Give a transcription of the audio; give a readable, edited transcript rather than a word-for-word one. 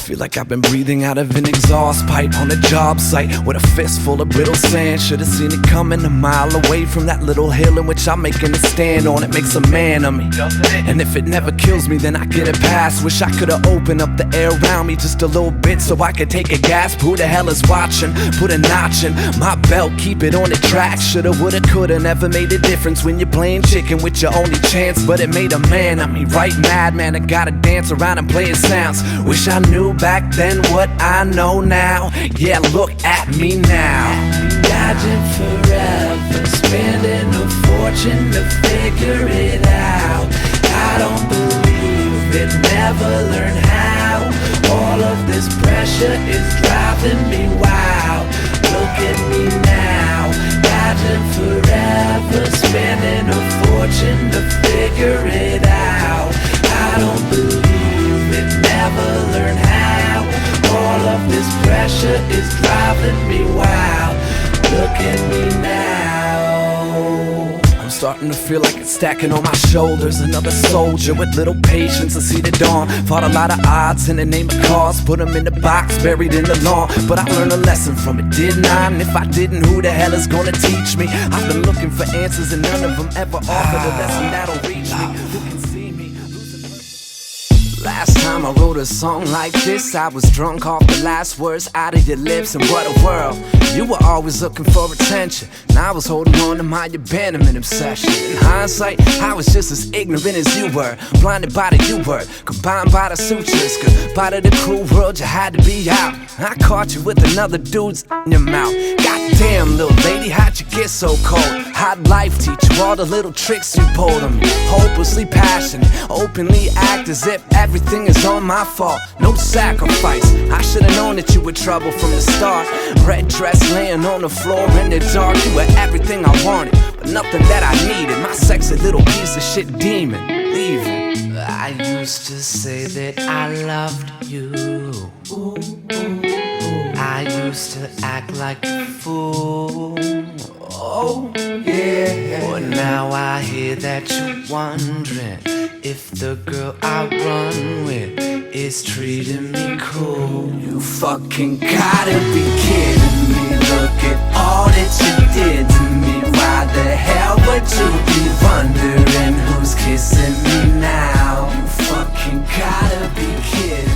Feel like I've been breathing out of an exhaust pipe on a job site with a fistful of brittle sand. Should've seen it coming a mile away from that little hill in which I'm making a stand on. It makes a man of me, and if it never kills me, then I get a pass. Wish I could've opened up the air around me just a little bit so I could take a gasp. Who the hell is watching? Put a notch in my belt, keep it on the track. Shoulda, woulda, coulda, never made a difference when you're playing chicken with your only chance. But it made a man of me, right? Madman, I gotta dance around and play sounds. Wish I knew back then what I know now. Yeah, look at me now. Dodging forever, spending a fortune to figure it out. I don't believe it, never learn how. All of this pressure is driving me wild. Look at me now, dodging forever, spending a fortune to figure it out. I don't believe it, never learn how. All of this pressure is driving me wild. Look at me now. I'm starting to feel like it's stacking on my shoulders. Another soldier with little patience to see the dawn. Fought a lot of odds in the name of cause. Put them in the box, buried in the lawn. But I learned a lesson from it, didn't I? And if I didn't, who the hell is gonna teach me? I've been looking for answers and none of them ever offered a lesson that'll reach me. Who can see me? Last time I wrote a song like this, I was drunk off the last words out of your lips. And what a world, you were always looking for attention, and I was holding on to my abandonment obsession. In hindsight, I was just as ignorant as you were, blinded by the U-word, combined by the sutures, goodbye to the cruel world, you had to be out. I caught you with another dude's in your mouth. Goddamn, little lady, how'd you get so cold? How'd life teach you all the little tricks you pulled on me? Hopelessly passionate, openly act as if everything is on my fault. No sacrifice, I should've known that you were trouble from the start. Red dress laying on the floor in the dark. You were everything I wanted, but nothing that I needed. My sexy little piece of shit demon, leaving. I used to say that I loved you. I used to act like a fool. Oh, yeah. But now I hear that you're wondering if the girl I run with is treating me cool. You fucking gotta be kidding me. Look at all that you did to me. Why the hell would you be wondering who's kissing me now? You fucking gotta be kidding me.